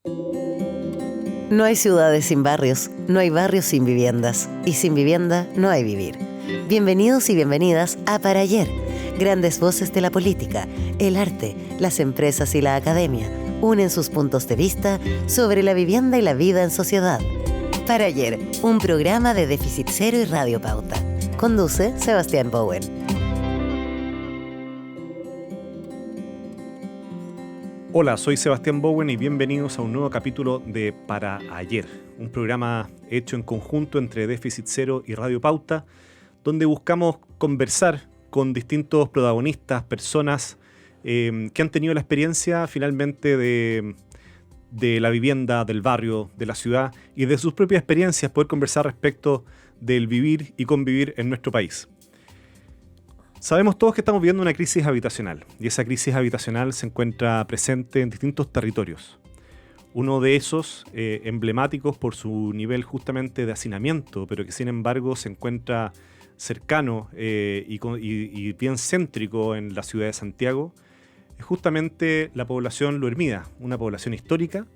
No hay ciudades sin barrios, no hay barrios sin viviendas, y sin vivienda no hay vivir. Bienvenidos y bienvenidas a Para Ayer, grandes voces de la política, el arte, las empresas y la academia unen sus puntos de vista sobre la vivienda y la vida en sociedad. Para Ayer, un programa de Déficit Cero y Radio Pauta. Conduce Sebastián Bowen. Hola, soy Sebastián Bowen y bienvenidos a un nuevo capítulo de Para Ayer, un programa hecho en conjunto entre Déficit Cero y Radio Pauta, donde buscamos conversar con distintos protagonistas, personas que han tenido la experiencia finalmente de la vivienda, del barrio, de la ciudad y de sus propias experiencias, poder conversar respecto del vivir y convivir en nuestro país. Sabemos todos que estamos viviendo una crisis habitacional y esa crisis habitacional se encuentra presente en distintos territorios. Uno de esos emblemáticos por su nivel justamente de hacinamiento, pero que sin embargo se encuentra cercano y bien céntrico en la ciudad de Santiago, es justamente la población Lo Hermida, una población histórica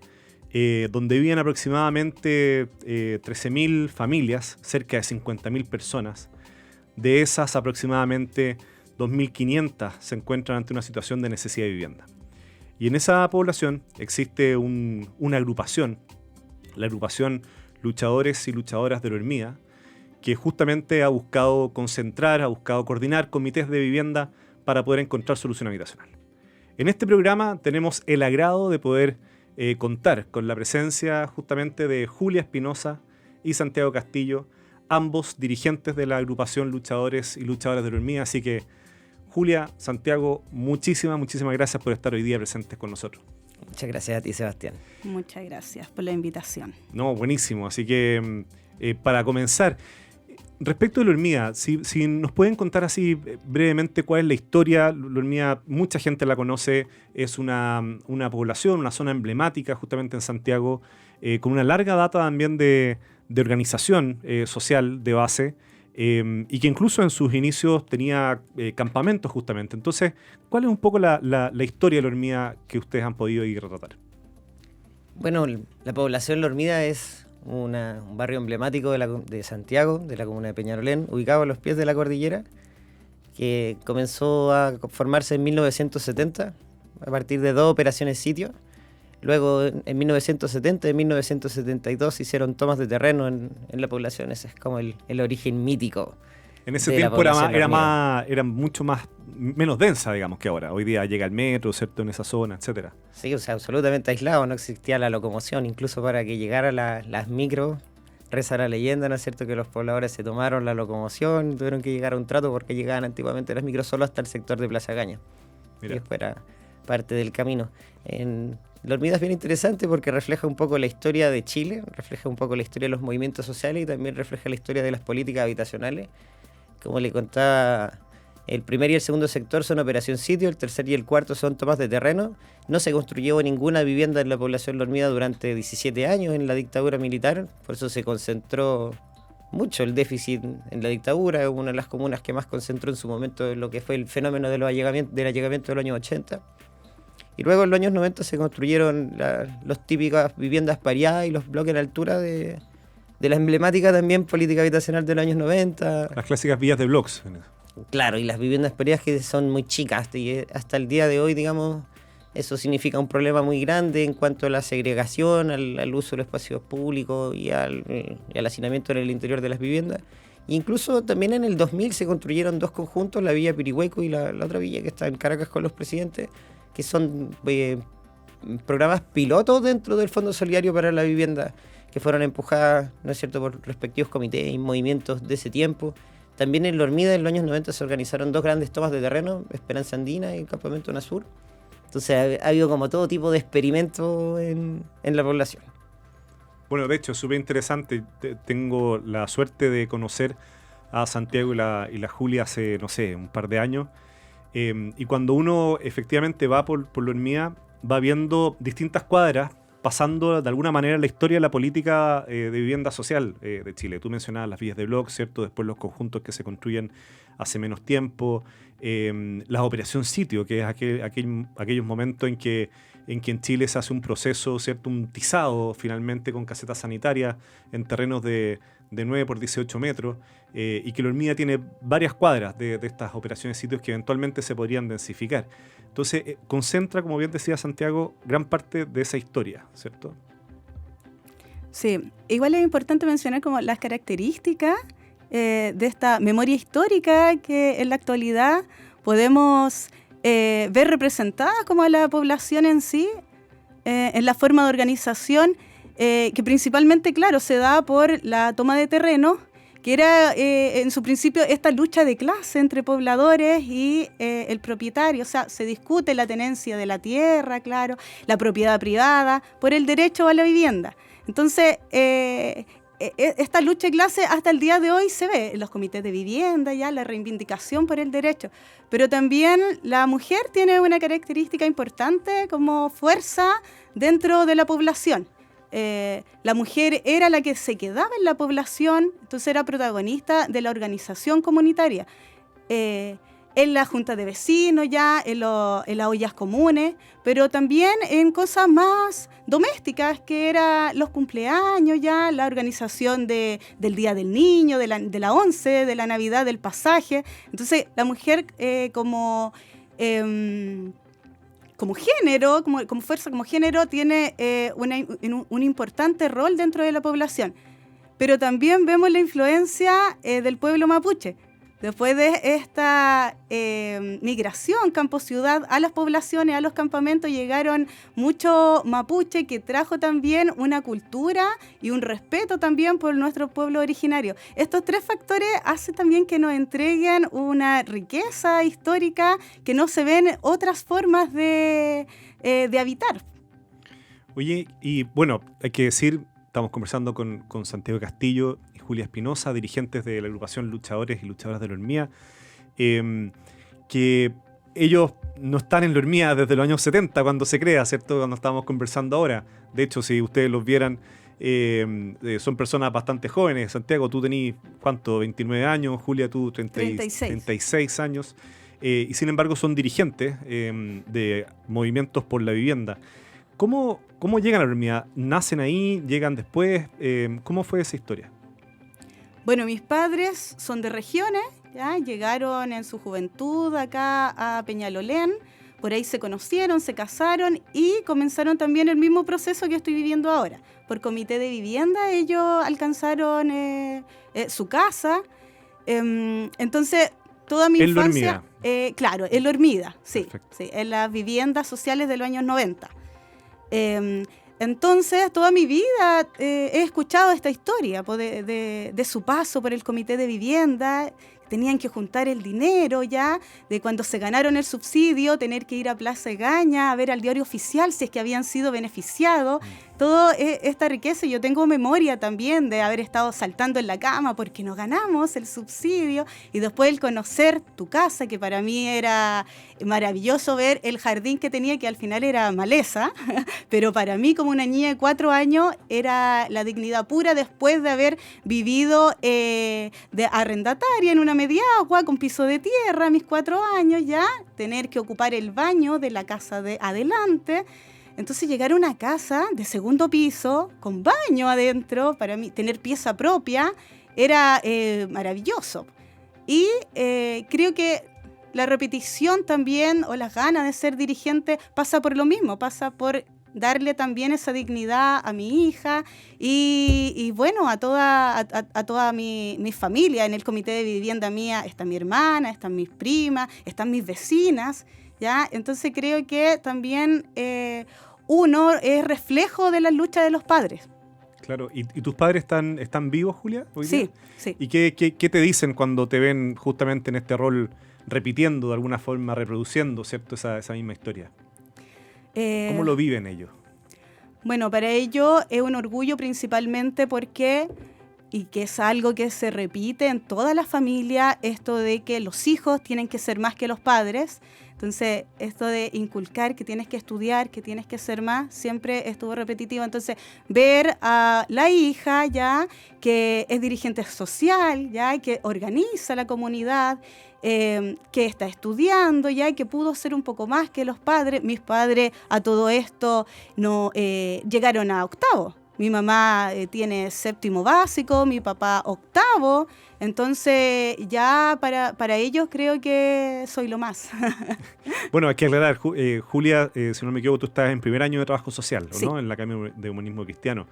donde viven aproximadamente 13.000 familias, cerca de 50.000 personas. De esas, aproximadamente 2.500 se encuentran ante una situación de necesidad de vivienda. Y en esa población existe una agrupación, la agrupación Luchadores y Luchadoras de Lo Hermida, que justamente ha buscado concentrar, ha buscado coordinar comités de vivienda para poder encontrar solución habitacional. En este programa tenemos el agrado de poder contar con la presencia justamente de Julia Espinosa y Santiago Castillo, ambos dirigentes de la agrupación Luchadores y Luchadoras de Lo Hermida. Así que, Julia, Santiago, muchísimas gracias por estar hoy día presentes con nosotros. Muchas gracias a ti, Sebastián. Muchas gracias por la invitación. No, buenísimo. Así que, para comenzar, respecto de Lo Hermida, si nos pueden contar así brevemente cuál es la historia. Lo Hermida, mucha gente la conoce, es una población, una zona emblemática justamente en Santiago, con una larga data también de organización social de base y que incluso en sus inicios tenía campamentos justamente. Entonces, ¿cuál es un poco la historia de Lo Hermida que ustedes han podido ir a retratar? Bueno, la población Lo Hermida es un barrio emblemático de Santiago, de la comuna de Peñarolén, ubicado a los pies de la cordillera, que comenzó a formarse en 1970 a partir de 2 operaciones sitio. Luego, en 1970 y 1972 se hicieron tomas de terreno en la población. Ese es como el origen mítico. En ese tiempo era mucho menos densa, digamos, que ahora. Hoy día llega el metro, ¿cierto?, en esa zona, etcétera. Sí, o sea, absolutamente aislado, no existía la locomoción. Incluso para que llegara las micros, reza la leyenda, ¿no es cierto?, que los pobladores se tomaron la locomoción, tuvieron que llegar a un trato porque llegaban antiguamente las micros solo hasta el sector de Plaza Gaña. Mira. Y después era parte del camino. Lo Hermida es bien interesante porque refleja un poco la historia de Chile, refleja un poco la historia de los movimientos sociales y también refleja la historia de las políticas habitacionales. Como le contaba, el primer y el segundo sector son operación sitio, el tercer y el cuarto son tomas de terreno. No se construyó ninguna vivienda en la población Lo Hermida durante 17 años en la dictadura militar, por eso se concentró mucho el déficit en la dictadura, una de las comunas que más concentró en su momento lo que fue el fenómeno del allegamiento de los años 80. Y luego en los años 90 se construyeron las típicas viviendas pareadas y los bloques en altura de la emblemática también política habitacional de los años 90. Las clásicas villas de blocks. Claro, y las viviendas pareadas que son muy chicas. Y hasta el día de hoy, digamos, eso significa un problema muy grande en cuanto a la segregación, al uso de los espacios públicos y al hacinamiento en el interior de las viviendas. Incluso también en el 2000 se construyeron 2 conjuntos, la Villa Pirihueco y la otra villa que está en Caracas con los presidentes, que son programas pilotos dentro del Fondo Solidario para la Vivienda, que fueron empujadas, ¿no es cierto?, por respectivos comités y movimientos de ese tiempo. También en Lo Hermida en los años 90 se organizaron 2 grandes tomas de terreno, Esperanza Andina y el Campamento Nasur. Entonces ha habido como todo tipo de experimentos en la población. Bueno, de hecho, es súper interesante. Tengo la suerte de conocer a Santiago y la Julia hace, no sé, un par de años. Y cuando uno efectivamente va por Lo Hermida, va viendo distintas cuadras pasando de alguna manera la historia de la política de vivienda social de Chile. Tú mencionabas las villas de bloques, ¿cierto? Después los conjuntos que se construyen hace menos tiempo, la operación sitio, que es aquellos momentos en que en que en Chile se hace un proceso, ¿cierto? Un tizado finalmente con casetas sanitarias en terrenos de 9 por 18 metros, y que la hormiga tiene varias cuadras de estas operaciones sitios que eventualmente se podrían densificar. Entonces, concentra, como bien decía Santiago, gran parte de esa historia, ¿cierto? Sí, igual es importante mencionar como las características de esta memoria histórica que en la actualidad podemos ver representada como a la población en sí, en la forma de organización, que principalmente, claro, se da por la toma de terreno, que era en su principio esta lucha de clase entre pobladores y el propietario. O sea, se discute la tenencia de la tierra, claro, la propiedad privada, por el derecho a la vivienda. Entonces, esta lucha de clase hasta el día de hoy se ve en los comités de vivienda, ya la reivindicación por el derecho. Pero también la mujer tiene una característica importante como fuerza dentro de la población. La mujer era la que se quedaba en la población, entonces era protagonista de la organización comunitaria. En la junta de vecinos, ya en las ollas comunes, pero también en cosas más domésticas, que eran los cumpleaños, ya la organización del Día del Niño, de la 11, de la Navidad, del pasaje. Entonces, la mujer como género, como fuerza, como género, tiene un importante rol dentro de la población. Pero también vemos la influencia del pueblo mapuche. Después de esta migración campo-ciudad a las poblaciones, a los campamentos, llegaron muchos mapuche que trajo también una cultura y un respeto también por nuestro pueblo originario. Estos tres factores hacen también que nos entreguen una riqueza histórica que no se ven otras formas de habitar. Oye, y bueno, hay que decir, estamos conversando con Santiago Castillo y Julia Espinosa, dirigentes de la agrupación Luchadores y Luchadoras de la Hormiga, que ellos no están en la Hormiga desde los años 70, cuando se crea, ¿cierto? Cuando estábamos conversando ahora. De hecho, si ustedes los vieran, son personas bastante jóvenes. Santiago, tú tenés, ¿cuánto? 29 años. Julia, tú 36 años. Y sin embargo son dirigentes de movimientos por la vivienda. ¿Cómo llegan a la Hormiga? ¿Nacen ahí? ¿Llegan después? ¿Cómo fue esa historia? Bueno, mis padres son de regiones, ¿ya? Llegaron en su juventud acá a Peñalolén, por ahí se conocieron, se casaron y comenzaron también el mismo proceso que estoy viviendo ahora. Por comité de vivienda ellos alcanzaron su casa, entonces toda mi infancia... claro, en la Hormiga, sí, en las viviendas sociales de los años 90. Entonces, toda mi vida he escuchado esta historia de su paso por el comité de vivienda. Tenían que juntar el dinero ya, de cuando se ganaron el subsidio, tener que ir a Plaza Egaña a ver al diario oficial si es que habían sido beneficiados. Toda esta riqueza, yo tengo memoria también de haber estado saltando en la cama porque nos ganamos el subsidio, y después el conocer tu casa, que para mí era maravilloso ver el jardín que tenía, que al final era maleza, pero para mí como una niña de 4 años era la dignidad pura después de haber vivido de arrendataria en una mediagua con piso de tierra a mis 4 años ya, tener que ocupar el baño de la casa de adelante. Entonces llegar a una casa de segundo piso con baño adentro, para mí tener pieza propia era maravilloso. Y creo que la repetición también, o las ganas de ser dirigente, pasa por lo mismo, pasa por darle también esa dignidad a mi hija y bueno, a toda mi familia. En el comité de vivienda mía está mi hermana, están mis primas, están mis vecinas, ¿ya? Entonces creo que también uno es reflejo de la lucha de los padres. Claro, ¿y tus padres están vivos, Julia, hoy día? Sí. ¿Y qué te dicen cuando te ven justamente en este rol, repitiendo de alguna forma, reproduciendo, ¿cierto? esa misma historia? ¿Cómo lo viven ellos? Bueno, para ellos es un orgullo principalmente porque, y que es algo que se repite en toda la familia, esto de que los hijos tienen que ser más que los padres, Entonces, esto de inculcar que tienes que estudiar, que tienes que ser más, siempre estuvo repetitivo. Entonces, ver a la hija ya que es dirigente social, ya que organiza la comunidad, que está estudiando ya y que pudo ser un poco más que los padres. Mis padres a todo esto no llegaron a octavo. Mi mamá tiene 7º básico, mi papá 8º, entonces ya para ellos creo que soy lo más. Bueno, hay que aclarar, Julia, si no me equivoco, tú estás en primer año de trabajo social, Sí. ¿no? En la Academia de Humanismo Cristiano.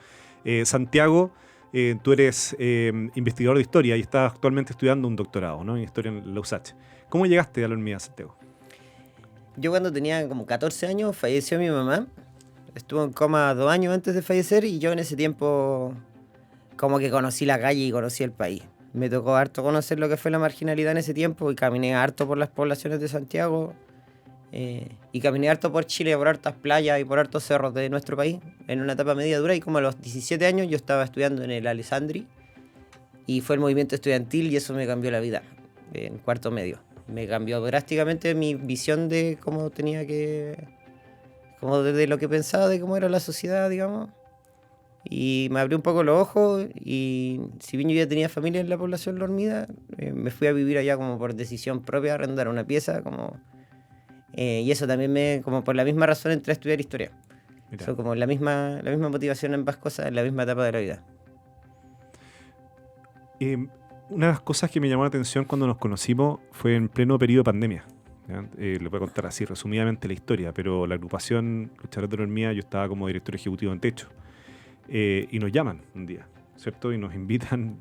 Santiago, tú eres investigador de historia y estás actualmente estudiando un doctorado, ¿no? En historia en la USACH. ¿Cómo llegaste a la Universidad de Santiago? Yo cuando tenía como 14 años falleció mi mamá. Estuvo en coma 2 años antes de fallecer y yo en ese tiempo como que conocí la calle y conocí el país. Me tocó harto conocer lo que fue la marginalidad en ese tiempo y caminé harto por las poblaciones de Santiago y caminé harto por Chile, por hartas playas y por hartos cerros de nuestro país en una etapa media dura y como a los 17 años yo estaba estudiando en el Alessandri y fue el movimiento estudiantil y eso me cambió la vida en cuarto medio. Me cambió drásticamente mi visión de cómo tenía que... como desde lo que pensaba de cómo era la sociedad, digamos. Y me abrió un poco los ojos y si bien yo ya tenía familia en la población La Hormida, me fui a vivir allá como por decisión propia, a arrendar una pieza, como... y eso también como por la misma razón entré a estudiar historia. Mira. Eso como la misma motivación en ambas cosas en la misma etapa de la vida. Una de las cosas que me llamó la atención cuando nos conocimos fue en pleno periodo de pandemia. Le voy a contar así resumidamente la historia, pero la agrupación Luchadores de la Hormida, yo estaba como director ejecutivo en Techo, y nos llaman un día, ¿cierto? Y nos invitan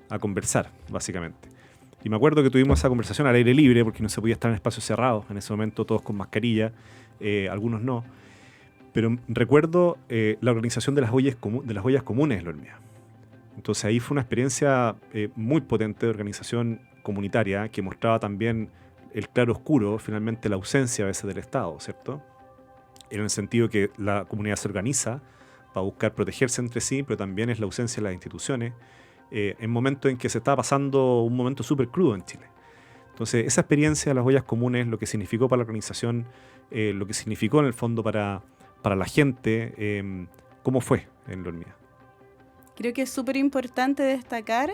a conversar, básicamente. Y me acuerdo que tuvimos esa conversación al aire libre, porque no se podía estar en espacios cerrados, en ese momento todos con mascarilla, algunos no. Pero recuerdo la organización de las ollas comunes de la Hormida. Entonces ahí fue una experiencia muy potente de organización comunitaria que mostraba también el claro oscuro, finalmente la ausencia a veces del Estado, ¿cierto? En el sentido que la comunidad se organiza para buscar protegerse entre sí, pero también es la ausencia de las instituciones, en momentos en que se está pasando un momento súper crudo en Chile. Entonces, esa experiencia de las ollas comunes, lo que significó para la organización, lo que significó en el fondo para la gente, ¿cómo fue en La Hormida? Creo que es súper importante destacar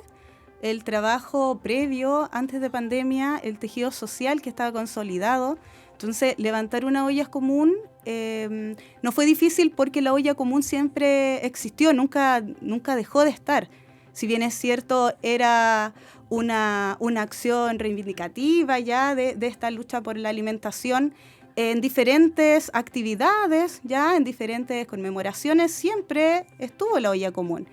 el trabajo previo, antes de pandemia, el tejido social que estaba consolidado. Entonces, levantar una olla común no fue difícil porque la olla común siempre existió, nunca dejó de estar. Si bien es cierto, era una acción reivindicativa ya de esta lucha por la alimentación, en diferentes actividades, ya en diferentes conmemoraciones, siempre estuvo la olla común.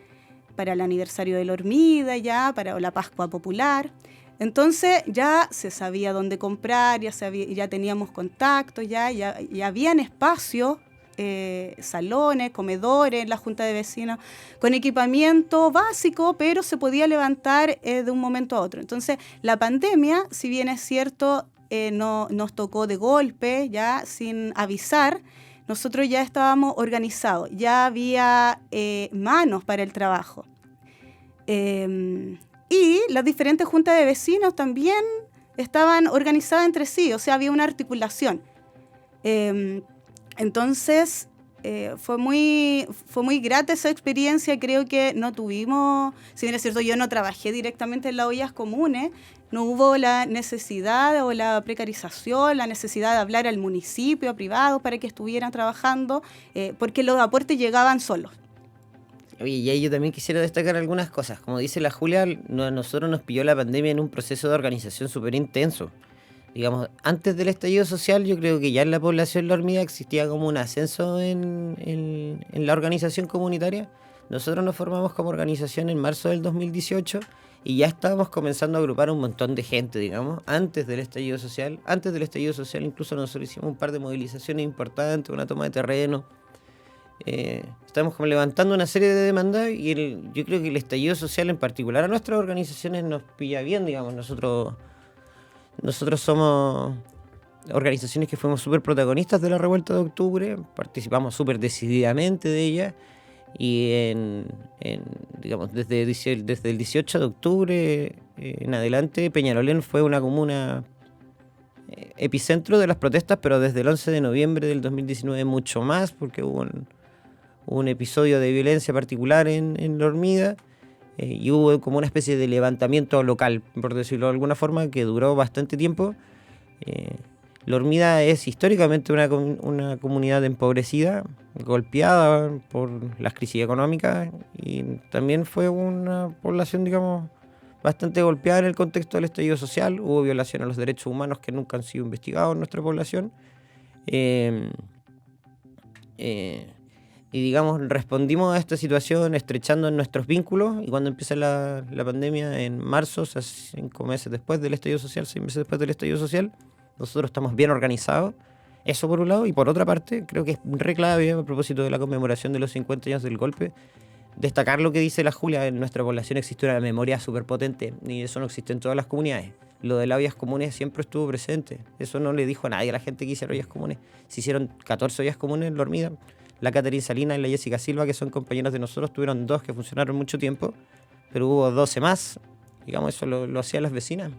Para el aniversario de La Hormida, ya para la Pascua Popular. Entonces ya se sabía dónde comprar, ya teníamos contactos, ya habían espacios, salones, comedores, la junta de vecinos, con equipamiento básico, pero se podía levantar de un momento a otro. Entonces la pandemia, si bien es cierto, no nos tocó de golpe, ya sin avisar. Nosotros ya estábamos organizados, ya había manos para el trabajo. Y las diferentes juntas de vecinos también estaban organizadas entre sí, o sea, había una articulación. Entonces, fue muy grata esa experiencia. Creo que no tuvimos, si bien es cierto, yo no trabajé directamente en las ollas comunes, no hubo la necesidad o la precarización, la necesidad de hablar al municipio, a privados, para que estuvieran trabajando, porque los aportes llegaban solos. Oye, y ahí yo también quisiera destacar algunas cosas. Como dice la Julia, a nosotros nos pilló la pandemia en un proceso de organización súper intenso. Digamos, antes del estallido social, yo creo que ya en la población La Hormida existía como un ascenso en la organización comunitaria. Nosotros nos formamos como organización en marzo del 2018 y ya estábamos comenzando a agrupar un montón de gente, digamos, antes del estallido social. Antes del estallido social incluso nosotros hicimos un par de movilizaciones importantes, una toma de terreno. Estamos como levantando una serie de demandas y yo creo que el estallido social en particular a nuestras organizaciones nos pilla bien, digamos. Nosotros somos organizaciones que fuimos súper protagonistas de la revuelta de octubre, participamos súper decididamente de ella y digamos, desde el 18 de octubre en adelante Peñalolén fue una comuna epicentro de las protestas, pero desde el 11 de noviembre del 2019 mucho más, porque hubo un episodio de violencia particular en La Hormiga, y hubo como una especie de levantamiento local, por decirlo de alguna forma, que duró bastante tiempo. La Hormiga es históricamente una comunidad empobrecida, golpeada por las crisis económicas, y también fue una población, digamos, bastante golpeada en el contexto del estallido social. Hubo violación a los derechos humanos que nunca han sido investigados en nuestra población. Y digamos, respondimos a esta situación estrechando nuestros vínculos, y cuando empieza la pandemia en marzo, o sea, 5 meses después del estallido social, 6 meses después del estallido social, nosotros estamos bien organizados. Eso por un lado, y por otra parte, creo que es re clave a propósito de la conmemoración de los 50 años del golpe, destacar lo que dice la Julia: en nuestra población existe una memoria súper potente, y eso no existe en todas las comunidades. Lo de las ollas comunes siempre estuvo presente. Eso no le dijo a nadie a la gente que hiciera ollas comunes. Se hicieron 14 ollas comunes en La Hormiga. La Caterina Salina y la Jessica Silva, que son compañeras de nosotros, tuvieron 2 que funcionaron mucho tiempo, pero hubo 12 más. Digamos, eso lo hacían las vecinas,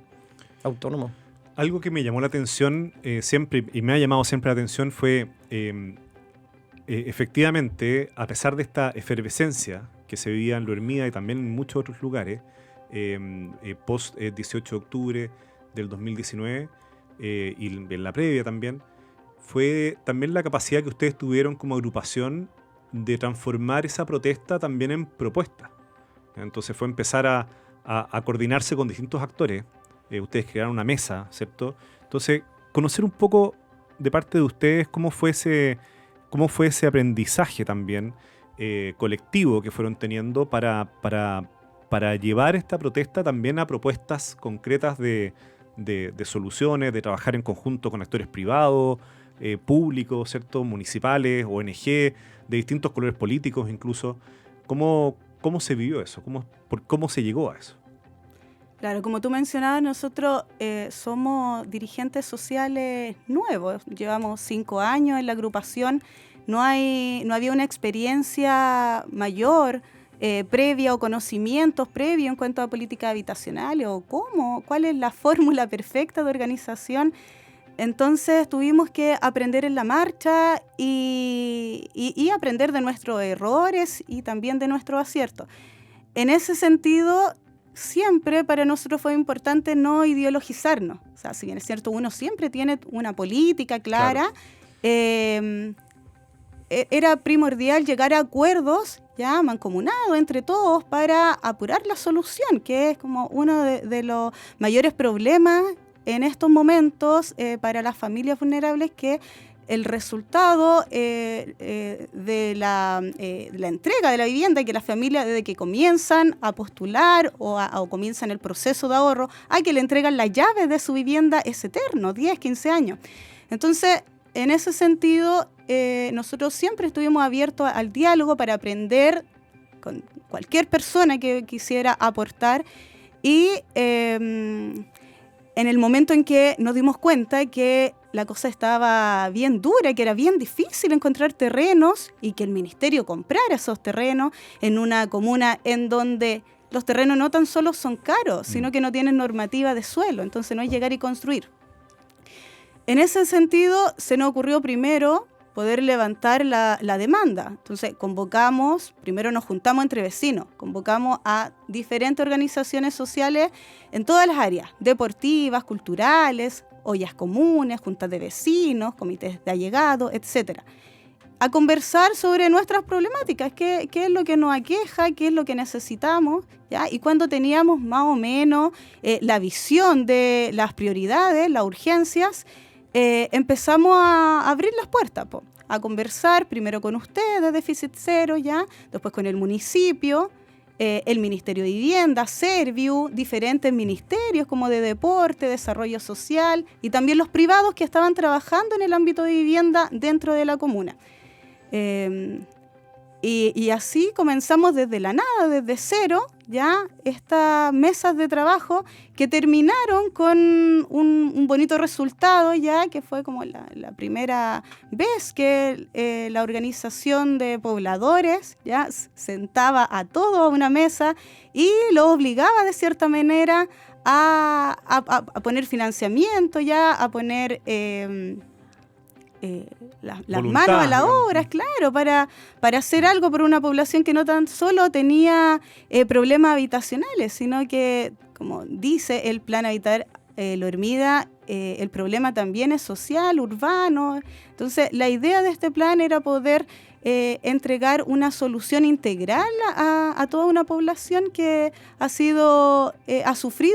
autónomos. Algo que me llamó la atención siempre, y me ha llamado siempre la atención, fue efectivamente, a pesar de esta efervescencia que se vivía en La Hormiga y también en muchos otros lugares, post 18 de octubre del 2019, y en la previa también, fue también la capacidad que ustedes tuvieron como agrupación de transformar esa protesta también en propuesta. Entonces fue empezar a coordinarse con distintos actores. Ustedes crearon una mesa, ¿cierto? Entonces, conocer un poco de parte de ustedes cómo fue ese aprendizaje también colectivo que fueron teniendo para llevar esta protesta también a propuestas concretas de soluciones, de trabajar en conjunto con actores privados, públicos, ¿cierto? Municipales, ONG, de distintos colores políticos incluso. ¿Cómo se vivió eso? ¿Cómo se llegó a eso? Claro, como tú mencionabas, nosotros somos dirigentes sociales nuevos. Llevamos 5 años en la agrupación. No había una experiencia mayor previa o conocimientos previos en cuanto a políticas habitacionales o cuál es la fórmula perfecta de organización. Entonces tuvimos que aprender en la marcha y aprender de nuestros errores y también de nuestros aciertos. En ese sentido, siempre para nosotros fue importante no ideologizarnos. O sea, si bien es cierto, uno siempre tiene una política clara, claro. Era primordial llegar a acuerdos ya mancomunados entre todos para apurar la solución, que es como uno de los mayores problemas en estos momentos para las familias vulnerables, que el resultado de la entrega de la vivienda, y que las familias desde que comienzan a postular o comienzan el proceso de ahorro a que le entregan las llaves de su vivienda es eterno, 10, 15 años. Entonces, en ese sentido, nosotros siempre estuvimos abiertos al diálogo para aprender con cualquier persona que quisiera aportar, y en el momento en que nos dimos cuenta que la cosa estaba bien dura, que era bien difícil encontrar terrenos y que el ministerio comprara esos terrenos en una comuna en donde los terrenos no tan solo son caros, sino que no tienen normativa de suelo, entonces no es llegar y construir. En ese sentido, se nos ocurrió primero poder levantar la demanda. Entonces, primero nos juntamos entre vecinos, convocamos a diferentes organizaciones sociales en todas las áreas, deportivas, culturales, ollas comunes, juntas de vecinos, comités de allegados, etc., a conversar sobre nuestras problemáticas, qué es lo que nos aqueja, qué es lo que necesitamos, ¿ya? Y cuando teníamos más o menos la visión de las prioridades, las urgencias, empezamos a abrir las puertas, a conversar primero con ustedes, Déficit Cero, ¿ya? Después con el municipio, el Ministerio de Vivienda, Serviu, diferentes ministerios como de Deporte, Desarrollo Social, y también los privados que estaban trabajando en el ámbito de vivienda dentro de la comuna. Y así comenzamos desde la nada, desde cero, ya estas mesas de trabajo que terminaron con un bonito resultado, ya que fue como la primera vez que la organización de pobladores ya sentaba a todos a una mesa y los obligaba de cierta manera a poner financiamiento ya, a poner las manos a la obra, claro, para hacer algo por una población que no tan solo tenía problemas habitacionales, sino que, como dice el Plan Habitar Lo Hermida, el problema también es social, urbano. Entonces, la idea de este plan era poder entregar una solución integral a toda una población que ha sufrido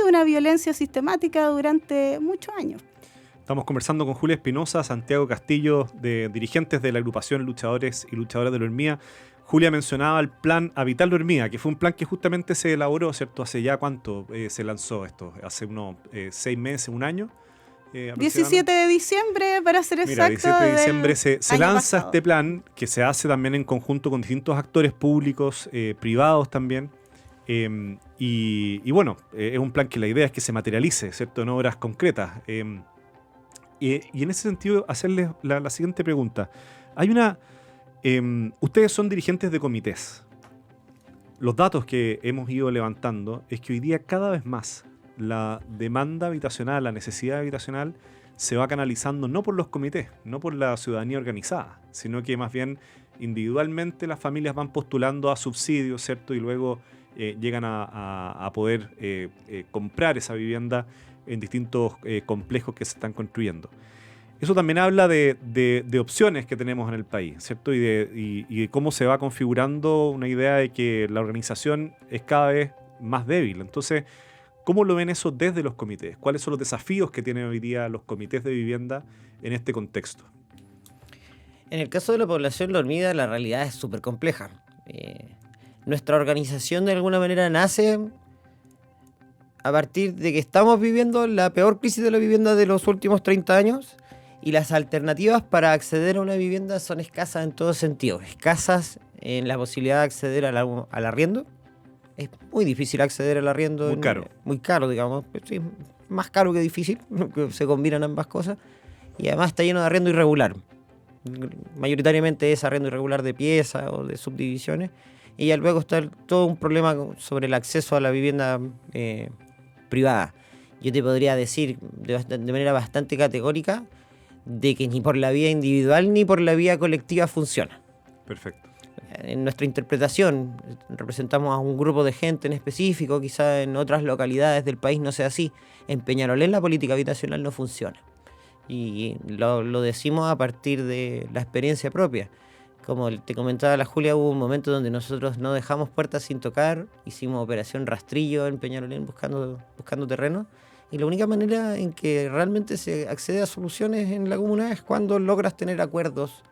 una violencia sistemática durante muchos años. Estamos conversando con Julia Espinosa, Santiago Castillo, dirigentes de la agrupación Luchadores y Luchadoras de Lo Hermida. Julia mencionaba el plan Habitar Lo Hermida, que fue un plan que justamente se elaboró, ¿cierto? ¿Hace ya cuánto se lanzó esto? ¿Hace unos 6 meses, un año? 17 de diciembre, para ser exacto. Mira, 17 de diciembre se lanza este plan, que se hace también en conjunto con distintos actores públicos, privados también. Y bueno, es un plan que la idea es que se materialice, ¿cierto? En obras concretas. Y en ese sentido, hacerles la siguiente pregunta. Ustedes son dirigentes de comités. Los datos que hemos ido levantando es que hoy día cada vez más la demanda habitacional, la necesidad habitacional se va canalizando no por los comités, no por la ciudadanía organizada, sino que más bien individualmente las familias van postulando a subsidios, ¿cierto? Y luego llegan a poder comprar esa vivienda en distintos complejos que se están construyendo. Eso también habla de opciones que tenemos en el país, ¿cierto? Y de cómo se va configurando una idea de que la organización es cada vez más débil. Entonces, ¿cómo lo ven eso desde los comités? ¿Cuáles son los desafíos que tienen hoy día los comités de vivienda en este contexto? En el caso de la población Lo Hermida, la realidad es súper compleja. Nuestra organización de alguna manera nace a partir de que estamos viviendo la peor crisis de la vivienda de los últimos 30 años y las alternativas para acceder a una vivienda son escasas en todo sentido. Escasas en la posibilidad de acceder al arriendo. Es muy difícil acceder al arriendo. Muy caro. Muy caro, digamos. Sí, más caro que difícil, se combinan ambas cosas. Y además está lleno de arriendo irregular. Mayoritariamente es arriendo irregular de piezas o de subdivisiones. Y ya luego está todo un problema sobre el acceso a la vivienda privada. Yo te podría decir de manera bastante categórica de que ni por la vía individual ni por la vía colectiva funciona. Perfecto. En nuestra interpretación representamos a un grupo de gente en específico, quizá en otras localidades del país no sea así. En Peñalolén la política habitacional no funciona. Y lo decimos a partir de la experiencia propia. Como te comentaba la Julia, hubo un momento donde nosotros no dejamos puertas sin tocar, hicimos operación rastrillo en Peñalolén buscando terreno, y la única manera en que realmente se accede a soluciones en la comuna es cuando logras tener acuerdos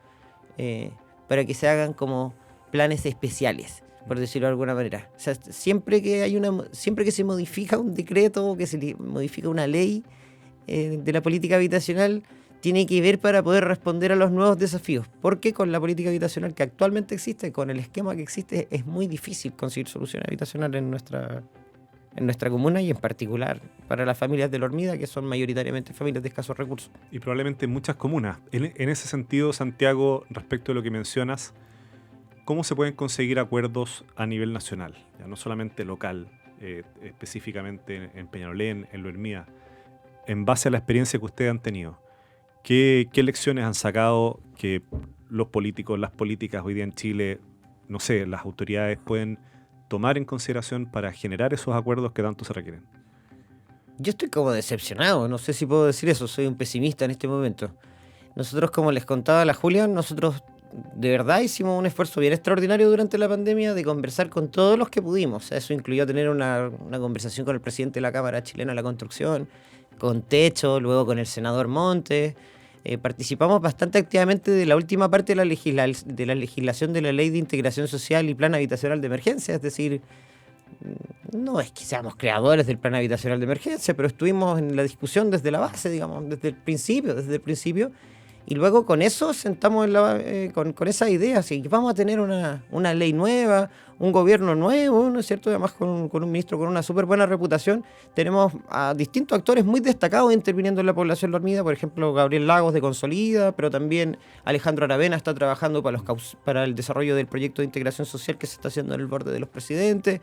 para que se hagan como planes especiales, por decirlo de alguna manera. O sea, siempre que se modifica un decreto o que se modifica una ley de la política habitacional, tiene que ver para poder responder a los nuevos desafíos, porque con la política habitacional que actualmente existe, con el esquema que existe, es muy difícil conseguir soluciones habitacionales en nuestra comuna y en particular para las familias de Lo Hermida, que son mayoritariamente familias de escasos recursos. Y probablemente en muchas comunas. En ese sentido, Santiago, respecto de lo que mencionas, ¿cómo se pueden conseguir acuerdos a nivel nacional? Ya no solamente local, específicamente en Peñalolén, en Lo Hermida, en base a la experiencia que ustedes han tenido. ¿Qué lecciones han sacado que los políticos, las políticas hoy día en Chile, no sé, las autoridades pueden tomar en consideración para generar esos acuerdos que tanto se requieren? Yo estoy como decepcionado, no sé si puedo decir eso, soy un pesimista en este momento. Nosotros, como les contaba a la Julia, nosotros de verdad hicimos un esfuerzo bien extraordinario durante la pandemia de conversar con todos los que pudimos. Eso incluyó tener una conversación con el presidente de la Cámara Chilena de la Construcción, con Techo, luego con el senador Montes. Participamos bastante activamente de la última parte de la legislación de la Ley de Integración Social y Plan Habitacional de Emergencia. Es decir, no es que seamos creadores del Plan Habitacional de Emergencia, pero estuvimos en la discusión desde la base, digamos, desde el principio. Y luego con eso sentamos con esa idea, así que vamos a tener una ley nueva, un gobierno nuevo, ¿no es cierto? Además con un ministro con una súper buena reputación. Tenemos a distintos actores muy destacados interviniendo en la población Lo Hermida, por ejemplo, Gabriel Lagos de Consolida, pero también Alejandro Aravena está trabajando para el desarrollo del proyecto de integración social que se está haciendo en el borde de los presidentes.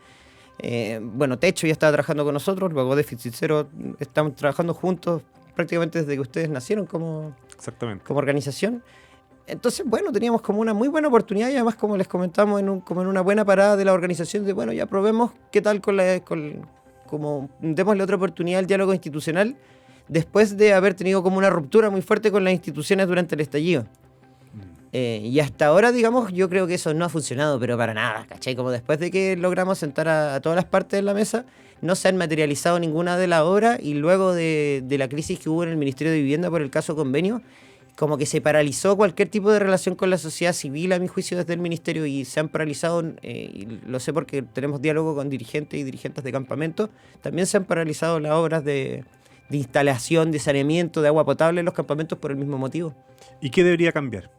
Bueno, Techo ya estaba trabajando con nosotros, luego Déficit Cero, estamos trabajando juntos prácticamente desde que ustedes nacieron como organización. Entonces, bueno, teníamos como una muy buena oportunidad y además, como les comentamos, como en una buena parada de la organización, de bueno, ya probemos qué tal como démosle otra oportunidad al diálogo institucional después de haber tenido como una ruptura muy fuerte con las instituciones durante el estallido. Y hasta ahora, digamos, yo creo que eso no ha funcionado, pero para nada, ¿cachai? Como después de que logramos sentar a todas las partes en la mesa, no se han materializado ninguna de las obras y luego de la crisis que hubo en el Ministerio de Vivienda por el caso Convenio, como que se paralizó cualquier tipo de relación con la sociedad civil, a mi juicio, desde el Ministerio, y se han paralizado, y lo sé porque tenemos diálogo con dirigentes y dirigentes de campamentos, también se han paralizado las obras de instalación, de saneamiento, de agua potable en los campamentos por el mismo motivo. ¿Y qué debería cambiar?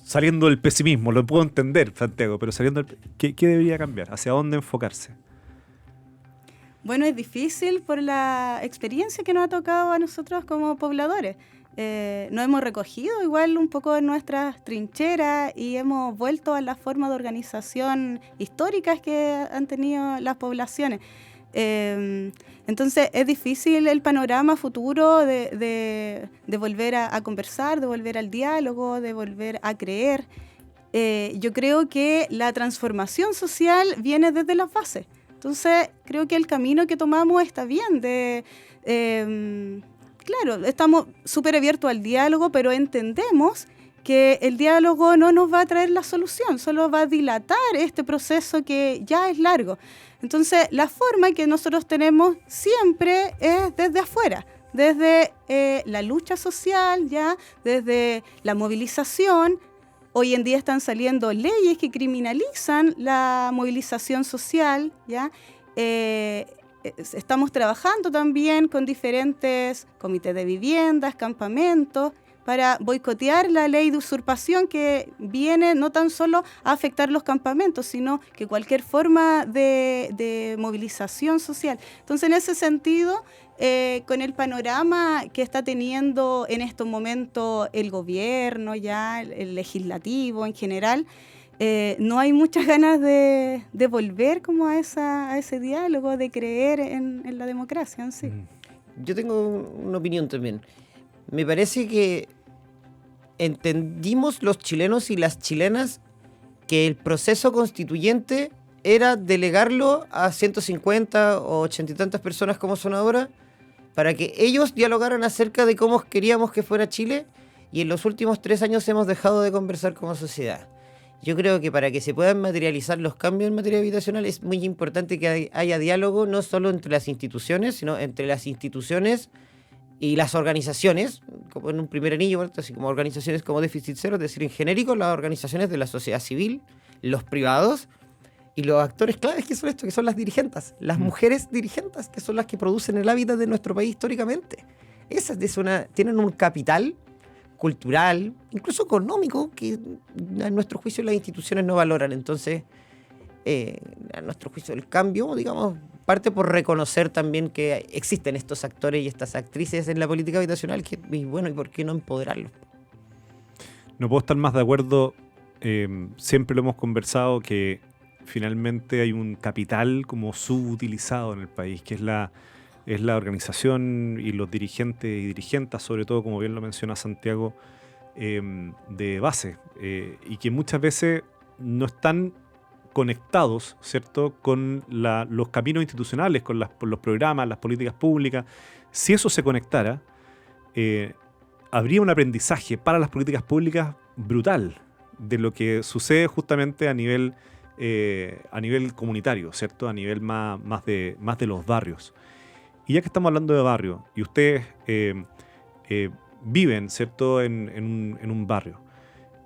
Saliendo del pesimismo, lo puedo entender, Santiago, pero ¿qué debería cambiar? ¿Hacia dónde enfocarse? Bueno, es difícil por la experiencia que nos ha tocado a nosotros como pobladores. Nos hemos recogido igual un poco en nuestras trincheras y hemos vuelto a las formas de organización históricas que han tenido las poblaciones. Entonces es difícil el panorama futuro de volver a conversar, de volver al diálogo, de volver a creer. Yo creo que la transformación social viene desde las bases. Entonces creo que el camino que tomamos está bien. Claro, estamos súper abiertos al diálogo, pero entendemos que el diálogo no nos va a traer la solución, solo va a dilatar este proceso que ya es largo. Entonces, la forma que nosotros tenemos siempre es desde afuera, desde la lucha social, ya, desde la movilización. Hoy en día están saliendo leyes que criminalizan la movilización social, ¿ya? Estamos trabajando también con diferentes comités de viviendas, campamentos, para boicotear la ley de usurpación que viene no tan solo a afectar los campamentos, sino que cualquier forma de movilización social. Entonces, en ese sentido, con el panorama que está teniendo en estos momentos el gobierno, ya el legislativo en general, no hay muchas ganas de volver como a ese diálogo, de creer en la democracia en sí. Yo tengo una opinión también. Me parece que entendimos los chilenos y las chilenas que el proceso constituyente era delegarlo a 150 o 80 y tantas personas como son ahora, para que ellos dialogaran acerca de cómo queríamos que fuera Chile, y en los últimos 3 años hemos dejado de conversar como sociedad. Yo creo que para que se puedan materializar los cambios en materia habitacional es muy importante que haya diálogo no solo entre las instituciones, sino entre las instituciones y las organizaciones, como en un primer anillo, así como organizaciones como Déficit Cero, es decir, en genérico, las organizaciones de la sociedad civil, los privados y los actores claves que son esto, que son las dirigentes, las mujeres dirigentes, que son las que producen el hábitat de nuestro país históricamente. Esas tienen un capital cultural, incluso económico, que a nuestro juicio las instituciones no valoran. Entonces, a nuestro juicio el cambio, digamos, parte por reconocer también que existen estos actores y estas actrices en la política habitacional, y bueno, ¿y por qué no empoderarlos? No puedo estar más de acuerdo. Siempre lo hemos conversado, que finalmente hay un capital como subutilizado en el país, que es la organización y los dirigentes y dirigentas, sobre todo, como bien lo menciona Santiago, de base, y que muchas veces no están conectados, ¿cierto?, con los caminos institucionales, con los programas, las políticas públicas. Si eso se conectara, habría un aprendizaje para las políticas públicas brutal de lo que sucede justamente a nivel comunitario, ¿cierto?, a nivel más de los barrios. Y ya que estamos hablando de barrio, y ustedes viven, ¿cierto?, en un barrio,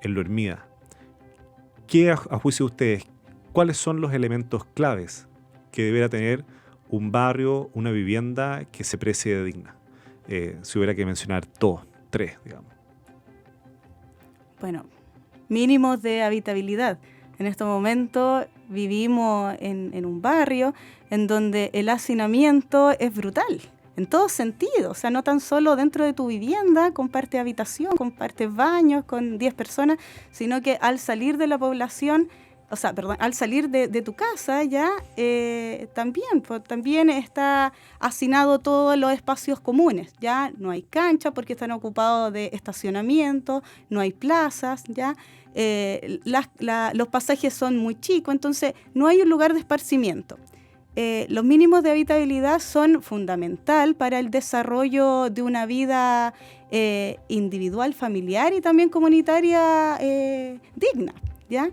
en Lo Hermida, ¿qué a juicio de ustedes, cuáles son los elementos claves que debería tener un barrio, una vivienda que se precie de digna? Si hubiera que mencionar todos, 3, digamos. Bueno, mínimos de habitabilidad. En este momento vivimos en un barrio en donde el hacinamiento es brutal, en todo sentido. O sea, no tan solo dentro de tu vivienda, compartes habitación, compartes baños con 10 personas, sino que al salir de la población al salir de tu casa ya también está hacinado todos los espacios comunes, ya no hay cancha porque están ocupados de estacionamiento, no hay plazas, ya los pasajes son muy chicos, entonces no hay un lugar de esparcimiento. Los mínimos de habitabilidad son fundamental para el desarrollo de una vida individual, familiar y también comunitaria digna, ¿ya?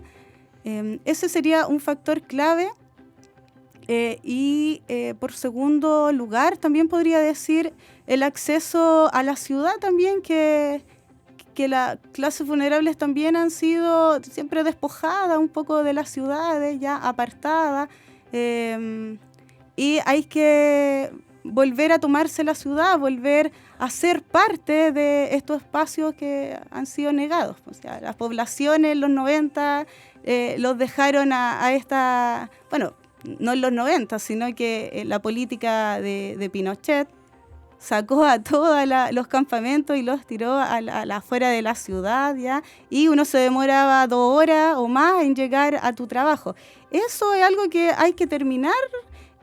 Ese sería un factor clave. Por segundo lugar, también podría decir el acceso a la ciudad también, que las clases vulnerables también han sido siempre despojadas un poco de las ciudades, ya apartadas. Y hay que volver a tomarse la ciudad, volver a ser parte de estos espacios que han sido negados. O sea, las poblaciones en los 90 los dejaron a esta... Bueno, no en los 90, sino que la política de Pinochet sacó a todos los campamentos y los tiró afuera de la ciudad, ¿ya? Y uno se demoraba 2 horas o más en llegar a tu trabajo. Eso es algo que hay que terminar.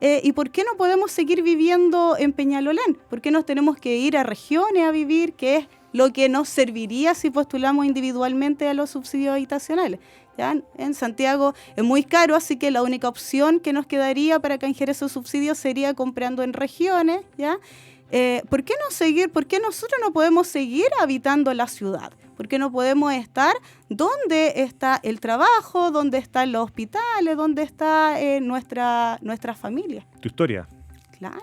¿Y por qué no podemos seguir viviendo en Peñalolén? ¿Por qué nos tenemos que ir a regiones a vivir, que es lo que nos serviría si postulamos individualmente a los subsidios habitacionales? ¿Ya? En Santiago es muy caro, así que la única opción que nos quedaría para canjear esos subsidios sería comprando en regiones, ¿ya? ¿Por qué nosotros no podemos seguir habitando la ciudad? ¿Por qué no podemos estar donde está el trabajo, donde están los hospitales, donde está nuestra familia? Tu historia. Claro.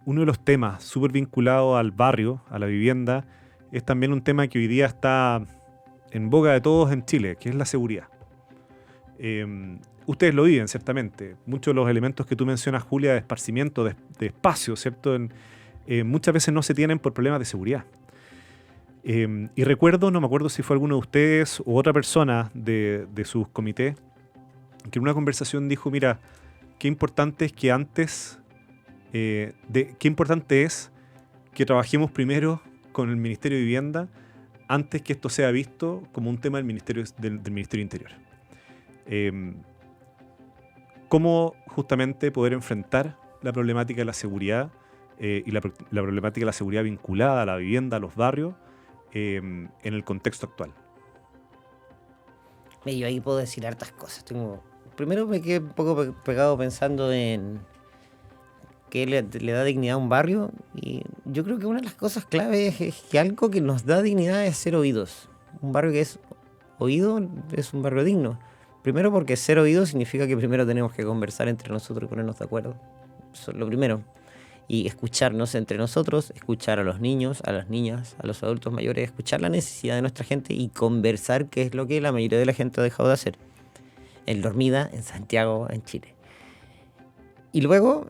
Uno de los temas súper vinculados al barrio, a la vivienda, es también un tema que hoy día está en boga de todos en Chile, que es la seguridad. Ustedes lo viven, ciertamente. Muchos de los elementos que tú mencionas, Julia, de esparcimiento, de espacio, ¿cierto? Muchas veces no se tienen por problemas de seguridad. Y recuerdo, no me acuerdo si fue alguno de ustedes o otra persona de sus comités, que en una conversación dijo, mira, qué importante es que antes, qué importante es que trabajemos primero con el Ministerio de Vivienda antes que esto sea visto como un tema del Ministerio Interior. Cómo justamente poder enfrentar la problemática de la seguridad y la problemática de la seguridad vinculada a la vivienda, a los barrios, en el contexto actual. Yo ahí puedo decir hartas cosas. Primero me quedé un poco pegado pensando en qué le da dignidad a un barrio, y yo creo que una de las cosas claves es que algo que nos da dignidad es ser oídos. Un barrio que es oído es un barrio digno. Primero porque ser oído significa que primero tenemos que conversar entre nosotros y ponernos de acuerdo. Eso es lo primero. Y escucharnos entre nosotros, escuchar a los niños, a las niñas, a los adultos mayores, escuchar la necesidad de nuestra gente y conversar, que es lo que la mayoría de la gente ha dejado de hacer. En Dormida, en Santiago, en Chile. Y luego,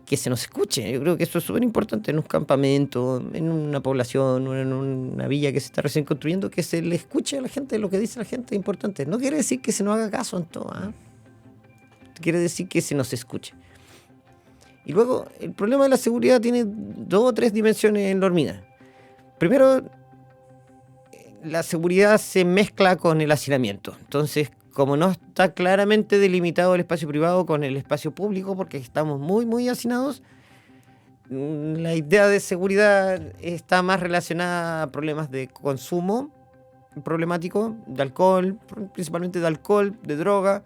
que se nos escuche. Yo creo que eso es súper importante en un campamento, en una población, en una villa que se está recién construyendo, que se le escuche a la gente lo que dice la gente es importante. No quiere decir que se nos haga caso en todo, ¿eh? Quiere decir que se nos escuche. Y luego, el problema de la seguridad tiene 2 o 3 dimensiones en Dormida. Primero, la seguridad se mezcla con el hacinamiento. Entonces, como no está claramente delimitado el espacio privado con el espacio público, porque estamos muy, muy hacinados, la idea de seguridad está más relacionada a problemas de consumo problemático, de alcohol, principalmente de alcohol, de droga,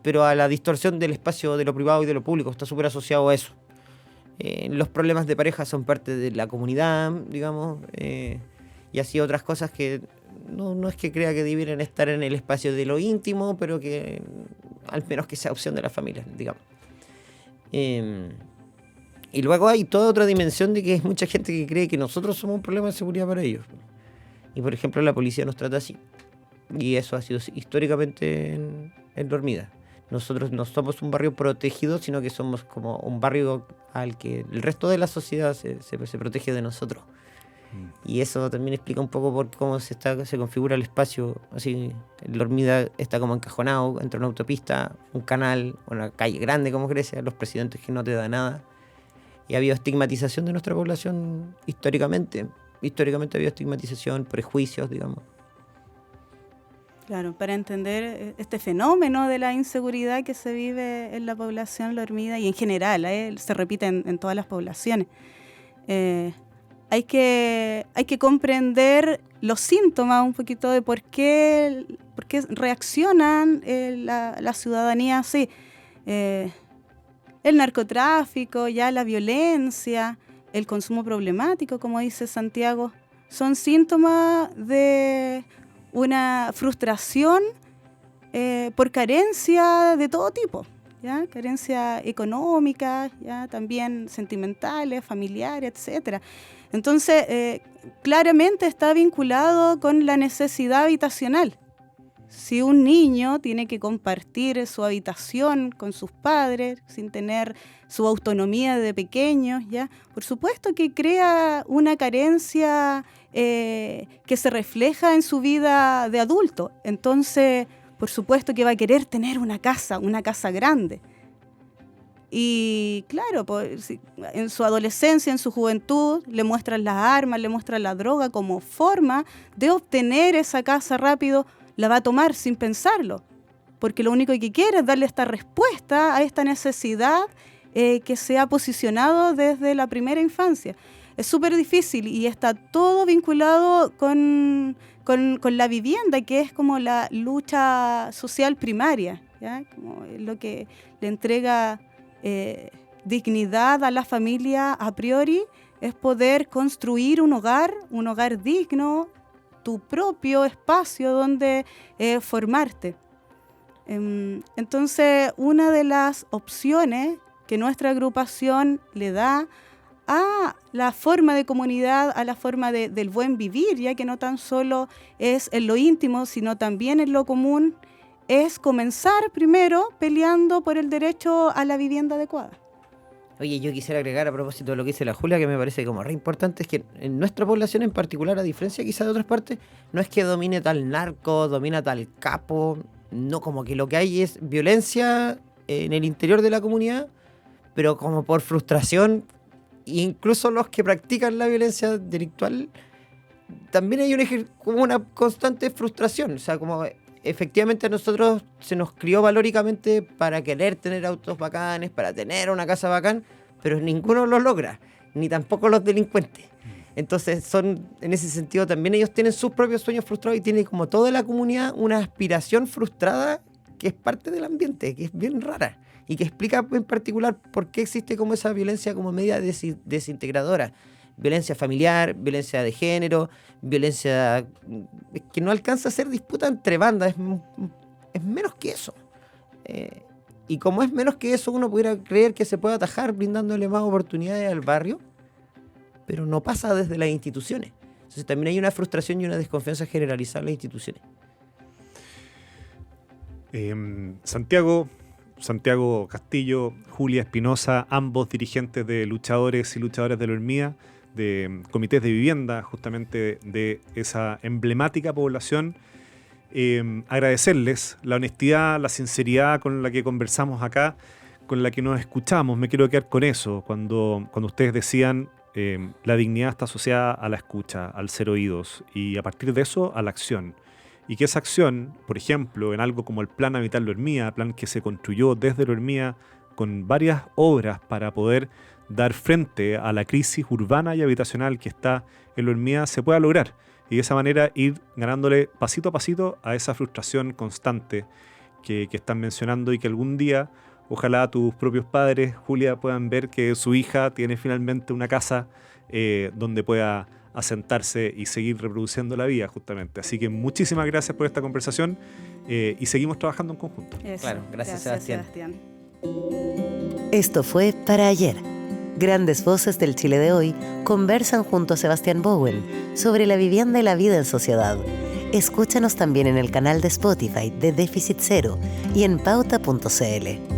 pero a la distorsión del espacio de lo privado y de lo público, está súper asociado a eso. Los problemas de pareja son parte de la comunidad, digamos, y así otras cosas que no es que crea que debieran estar en el espacio de lo íntimo, pero que al menos que sea opción de la familia, digamos. Y luego hay toda otra dimensión de que hay mucha gente que cree que nosotros somos un problema de seguridad para ellos. Y por ejemplo la policía nos trata así. Y eso ha sido históricamente en Dormida. Nosotros no somos un barrio protegido, sino que somos como un barrio al que el resto de la sociedad se protege de nosotros. Y eso también explica un poco por cómo se configura el espacio. Así, Dormida está como encajonado entre una autopista, un canal, una calle grande como Grecia, los presidentes que no te da nada. Y ha habido estigmatización de nuestra población históricamente. Históricamente ha habido estigmatización, prejuicios, digamos. Claro, para entender este fenómeno de la inseguridad que se vive en la población lormida y en general, se repite en todas las poblaciones. Hay que comprender los síntomas un poquito de por qué reaccionan la ciudadanía así. El narcotráfico, ya la violencia, el consumo problemático, como dice Santiago, son síntomas de una frustración por carencia de todo tipo, ¿ya? Carencia económica, ¿ya? También sentimentales, familiares, etcétera. Entonces, claramente está vinculado con la necesidad habitacional. Si un niño tiene que compartir su habitación con sus padres, sin tener su autonomía de pequeños, ¿ya? Por supuesto que crea una carencia que se refleja en su vida de adulto. Entonces, por supuesto que va a querer tener una casa grande. Y claro, pues, en su adolescencia, en su juventud, le muestran las armas, le muestran la droga como forma de obtener esa casa rápido, la va a tomar sin pensarlo, porque lo único que quiere es darle esta respuesta a esta necesidad que se ha posicionado desde la primera infancia. Es súper difícil y está todo vinculado con la vivienda, que es como la lucha social primaria, ¿ya? Como lo que le entrega dignidad a la familia a priori, es poder construir un hogar digno, tu propio espacio donde formarte. Entonces, una de las opciones que nuestra agrupación le da a la forma de comunidad, a la forma del buen vivir, ya que no tan solo es en lo íntimo, sino también en lo común, es comenzar primero peleando por el derecho a la vivienda adecuada. Oye, yo quisiera agregar a propósito de lo que dice la Julia, que me parece como re importante, es que en nuestra población en particular, a diferencia quizá de otras partes, no es que domine tal narco, domina tal capo, no, como que lo que hay es violencia en el interior de la comunidad, pero como por frustración, incluso los que practican la violencia delictual, también hay como una constante frustración, o sea, como efectivamente a nosotros se nos crió valóricamente para querer tener autos bacanes, para tener una casa bacán, pero ninguno lo logra, ni tampoco los delincuentes. Entonces en ese sentido también ellos tienen sus propios sueños frustrados y tiene como toda la comunidad una aspiración frustrada que es parte del ambiente, que es bien rara y que explica en particular por qué existe como esa violencia como media desintegradora. Violencia familiar, violencia de género, violencia que no alcanza a ser disputa entre bandas, es menos que eso. Y como es menos que eso, uno pudiera creer que se puede atajar brindándole más oportunidades al barrio, pero no pasa desde las instituciones. Entonces también hay una frustración y una desconfianza generalizada en las instituciones. Santiago Castillo, Julia Espinosa, ambos dirigentes de luchadores y luchadoras de la Hormiga, de comités de vivienda, justamente de esa emblemática población. Agradecerles la honestidad, la sinceridad con la que conversamos acá, con la que nos escuchamos. Me quiero quedar con eso, cuando ustedes decían la dignidad está asociada a la escucha, al ser oídos, y a partir de eso a la acción. Y que esa acción, por ejemplo, en algo como el Plan Habitar la Hormiga, plan que se construyó desde la Hormiga con varias obras para poder dar frente a la crisis urbana y habitacional que está en la Hormiga, se pueda lograr. Y de esa manera ir ganándole pasito a pasito a esa frustración constante que están mencionando y que algún día, ojalá tus propios padres, Julia, puedan ver que su hija tiene finalmente una casa donde pueda asentarse y seguir reproduciendo la vida, justamente. Así que muchísimas gracias por esta conversación y seguimos trabajando en conjunto. Eso. Claro, gracias Sebastián. Esto fue Para Ayer. Grandes voces del Chile de hoy conversan junto a Sebastián Bowen sobre la vivienda y la vida en sociedad. Escúchanos también en el canal de Spotify de Déficit Cero y en pauta.cl.